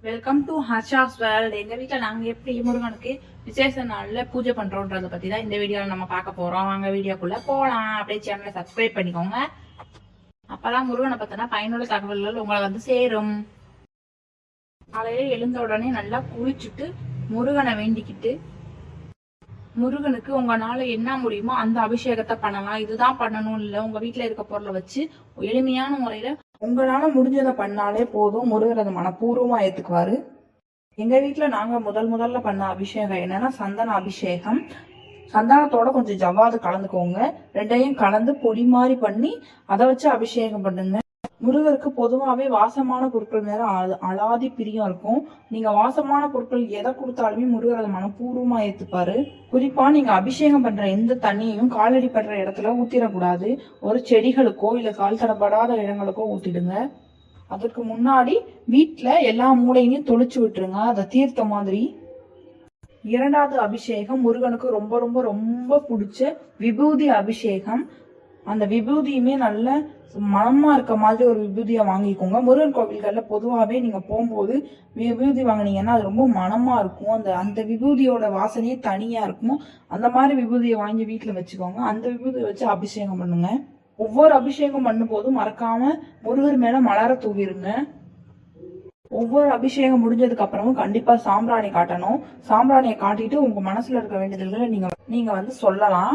Welcome to Harsha's world. எங்க வீட்டுல நாங்க எப்படி முருகனுக்கு விசேஷ நாள்ல பூஜை பண்றோம்ன்றத பத்தி தான் இந்த வீடியோல நம்ம பார்க்க போறோம். வாங்க வீடியோக்குள்ள போலாம். அப்படியே சேனலை சப்ஸ்கிரைப் பண்ணிக்கோங்க. அப்பதான் முருகனை பத்தின பயனுள்ள தகவல்கள் உங்களை வந்து சேரும். காலையில எழுந்த உடனே நல்லா குளிச்சுட்டு முருகனை வேண்டிக்கிட்டு முருகனுக்கு உங்களால என்ன முடியுமோ அந்த அபிஷேகத்தை பண்ணலாம். இதுதான் பண்ணணும் இல்ல, உங்க வீட்டுல இருக்க பொருளை வச்சு எளிமையான முறையில உங்களால முடிஞ்சதை பண்ணாலே போதும். முருகர் அதை மனப்பூர்வமா ஏத்துக்குவாரு. எங்க வீட்டுல நாங்க முதல்ல பண்ண அபிஷேகம் என்னன்னா சந்தன அபிஷேகம். சந்தனத்தோட கொஞ்சம் ஜவ்வாது கலந்துக்கோங்க. ரெண்டையும் கலந்து பொடி மாதிரி பண்ணி அதை வச்சு அபிஷேகம் பண்ணுங்க. முருகருக்கு பொதுவாகவே வாசமான பொருட்கள் மேல அலாதி பிரியம் இருக்கும். நீங்க வாசமான பொருட்கள் எதை கொடுத்தாலுமே முருகர் அதை மனப்பூர்வமா ஏத்துப்பாரு. குறிப்பா நீங்க அபிஷேகம் பண்ற எந்த தண்ணியையும் காலடி படுற இடத்துல ஊத்திடக்கூடாது. ஒரு செடிகளுக்கோ இல்ல கால் தடப்படாத இடங்களுக்கோ ஊத்திடுங்க. அதற்கு முன்னாடி வீட்டுல எல்லா மூளையும் தொளிச்சு விட்டுருங்க, அதை தீர்த்த மாதிரி. இரண்டாவது அபிஷேகம் முருகனுக்கு ரொம்ப ரொம்ப ரொம்ப பிடிச்ச விபூதி அபிஷேகம். அந்த விபூதியுமே நல்ல மனமா இருக்க மாதிரி ஒரு விபூதியை வாங்கிக்கோங்க. முருகன் கோவில்கள்ல பொதுவாகவே நீங்க போகும்போது விபூதி வாங்கினீங்கன்னா அது ரொம்ப மனமா இருக்கும். அந்த விபூதியோட வாசனையே தனியா இருக்கும். அந்த மாதிரி விபூதியை வாங்கி வீட்டுல வச்சுக்கோங்க. அந்த விபூதியை வச்சு அபிஷேகம் பண்ணுங்க. ஒவ்வொரு அபிஷேகம் பண்ணும் போதும் மறக்காம முருகர் மேல மலர தூவிருங்க. ஒவ்வொரு அபிஷேகம் முடிஞ்சதுக்கு அப்புறமும் கண்டிப்பா சாம்பிராணி காட்டணும். சாம்பிராணியை காட்டிட்டு உங்க மனசுல இருக்க வேண்டியதுகளை நீங்க வந்து சொல்லலாம்.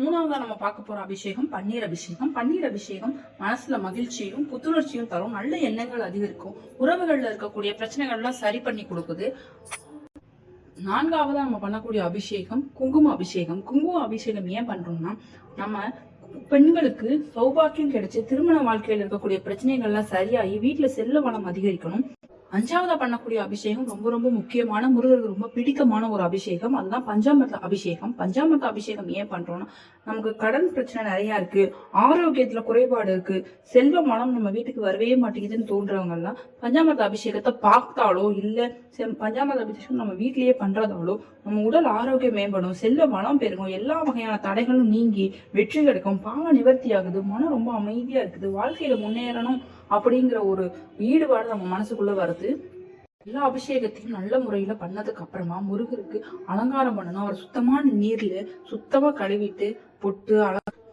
மூணாவதா நம்ம பார்க்க போற அபிஷேகம் பன்னீர் அபிஷேகம். பன்னீர் அபிஷேகம் மனசுல மகிழ்ச்சியும் புத்துணர்ச்சியும் தரும். நல்ல எண்ணங்கள் அதிகரிக்கும். உறவுகள்ல இருக்கக்கூடிய பிரச்சனைகள்லாம் சரி பண்ணி கொடுக்குது. நான்காவதா நம்ம பண்ணக்கூடிய அபிஷேகம் குங்கும அபிஷேகம். குங்கும அபிஷேகம் ஏன் பண்றோம்னா, நம்ம பெண்களுக்கு சௌபாக்கியம் கிடைச்சு திருமண வாழ்க்கையில் இருக்கக்கூடிய பிரச்சனைகள்லாம் சரியாகி வீட்டுல செல்வ வளம் அதிகரிக்கணும். அஞ்சாவதா பண்ணக்கூடிய அபிஷேகம் ரொம்ப ரொம்ப முக்கியமான, முருகருக்கு ரொம்ப பிடித்தமான ஒரு அபிஷேகம். அதுதான் பஞ்சாமிர்த அபிஷேகம். பஞ்சாமிர்த அபிஷேகம் ஏன் பண்றோம்னா, நமக்கு கடன் பிரச்சனை நிறைய இருக்கு, ஆரோக்கியத்துல குறைபாடு இருக்கு, செல்வ மனம் நம்ம வீட்டுக்கு வரவே மாட்டேங்குதுன்னு தோன்றவங்க எல்லாம் பஞ்சாமிர்த அபிஷேகத்தை பார்த்தாலோ இல்ல பஞ்சாமிர்த அபிஷேகம் நம்ம வீட்லயே பண்றதாலோ நம்ம உடல் ஆரோக்கியம் மேம்படும், செல்வ வளம் பெருகும், எல்லா வகையான தடைகளும் நீங்கி வெற்றி கிடைக்கும், பாவ நிவர்த்தி ஆகுது, மனம் ரொம்ப அமைதியா இருக்குது, வாழ்க்கையில முன்னேறணும் அப்படிங்கிற ஒரு ஈடுபாடு நம்ம மனசுக்குள்ள வருது. எல்லா அபிஷேகத்தையும் நல்ல முறையில பண்ணதுக்கு அப்புறமா முருகருக்கு அலங்காரம் பண்ணணும். அவர் சுத்தமான நீர்ல சுத்தமா கழுவிட்டு பொட்டு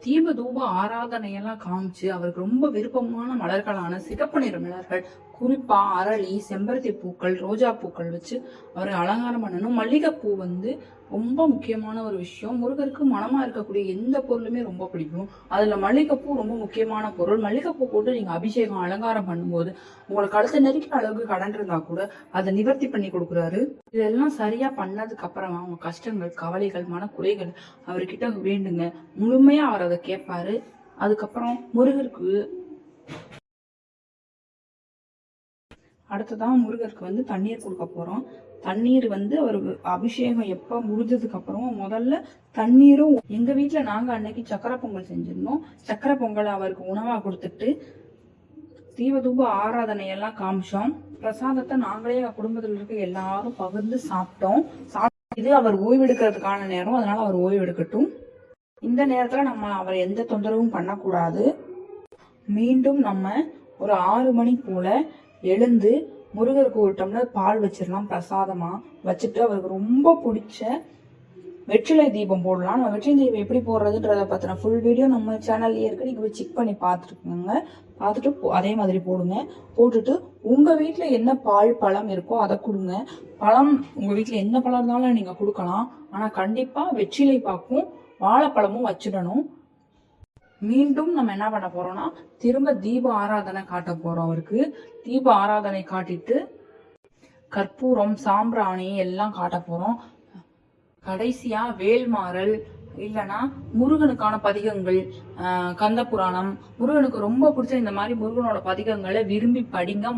தீப தூப ஆராதனையெல்லாம் காமிச்சு அவருக்கு ரொம்ப விருப்பமான மலர்களான சிகப்பு நிற மலர்கள், குறிப்பா அரளி, செம்பருத்தி பூக்கள், ரோஜா பூக்கள் வச்சு அவரை அலங்காரம் பண்ணணும். மல்லிகைப்பூ வந்து ரொம்ப முக்கியமான ஒரு விஷயம். முருகருக்கு மனமா இருக்கக்கூடிய எந்த பொருளுமே ரொம்ப பிடிக்கும். அதுல மல்லிகைப்பூ ரொம்ப முக்கியமான பொருள். மல்லிகைப்பூ போட்டு நீங்க அபிஷேகம் அலங்காரம் பண்ணும்போது உங்களுக்கு அடுத்த நெருக்கிற அளவுக்கு கடன் இருந்தா கூட அதை நிவர்த்தி பண்ணி கொடுக்குறாரு. இதெல்லாம் சரியா பண்ணதுக்கு அப்புறமா உங்க கஷ்டங்கள், கவலைகள், மனக்குறைகள் அவர்கிட்ட வேண்டுங்க. முழுமையா அவர் அதை கேட்பாரு. அதுக்கப்புறம் முருகருக்கு அடுத்ததான் முருகருக்கு வந்து தண்ணீர் கொடுக்க போறோம். தண்ணீர் வந்து அவருக்கு அபிஷேகம் எப்ப முடிஞ்சதுக்கு அப்புறம் முதல்ல தண்ணீரும், எங்க வீட்டுல நாங்க அன்னைக்கு சக்கரை பொங்கல் செஞ்சிருந்தோம். சக்கரை பொங்கல் அவருக்கு உணவா கொடுத்துட்டு தீபதூப ஆராதனை எல்லாம் காமிச்சோம். பிரசாதத்தை நாங்களே குடும்பத்தில் இருக்க எல்லாரும் பகிர்ந்து சாப்பிட்டோம். இது அவர் ஓய்வெடுக்கிறதுக்கான நேரம், அதனால அவர் ஓய்வெடுக்கட்டும். இந்த நேரத்துல நம்ம அவரை எந்த தொந்தரவும் பண்ணக்கூடாது. மீண்டும் நம்ம ஒரு 6 மணி போல எழுந்து முருகருக்கு ஒரு டம்ளர் பால் வச்சிடலாம். பிரசாதமா வச்சுட்டு அவருக்கு ரொம்ப பிடிச்ச வெற்றிலை தீபம் போடலாம். நம்ம வெற்றிலை தீபம் எப்படி போடுறதுன்றத பத்தின ஃபுல் வீடியோ நம்ம சேனல்லயே இருக்கு, நீங்க போய் செக் பண்ணி பார்த்துருக்கோங்க. பார்த்துட்டு அதே மாதிரி போடுங்க. போட்டுட்டு உங்க வீட்டுல என்ன பால் பழம் இருக்கோ அதை கொடுங்க. பழம் உங்க வீட்டுல என்ன பழம் இருந்தாலும் நீங்க கொடுக்கலாம். ஆனா கண்டிப்பா வெற்றிலை பாக்கும் வாழைப்பழமும் வச்சிடணும். மீண்டும் நம்ம என்ன பண்ண போறோம்னா, திரும்ப தீப ஆராதனை காட்ட போறோம். அவருக்கு தீப ஆராதனை காட்டிட்டு கற்பூரம், சாம்பிராணி எல்லாம் காட்ட போறோம். கடைசியா வேல்மாறல் இல்லைன்னா முருகனுக்கான பதிகங்கள், கந்த புராணம், முருகனுக்கு ரொம்ப பிடிச்ச இந்த மாதிரி முருகனோட பதிகங்களை விரும்பி படிங்க.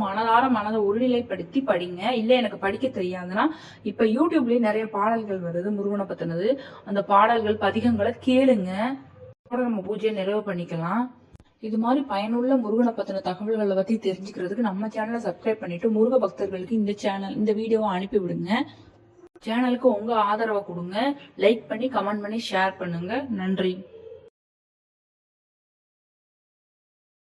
மனதை ஒருநிலைப்படுத்தி படிங்க. இல்ல எனக்கு படிக்க தெரியாதுன்னா இப்ப யூடியூப்லயே நிறைய பாடல்கள் வருது முருகனை பத்தினது. அந்த பாடல்கள் பதிகங்களை கேளுங்க. நம்ம பூஜையை நிறைவு பண்ணிக்கலாம். இது மாதிரி பயனுள்ள முருகனை பத்தின தகவல்களை பத்தி தெரிஞ்சுக்கிறதுக்கு நம்ம சேனலை சப்ஸ்கிரைப் பண்ணிட்டு முருக பக்தர்களுக்கு இந்த வீடியோவை அனுப்பி விடுங்க. சேனலுக்கு உங்க ஆதரவை கொடுங்க. லைக் பண்ணி கமெண்ட் பண்ணி ஷேர் பண்ணுங்க. நன்றி.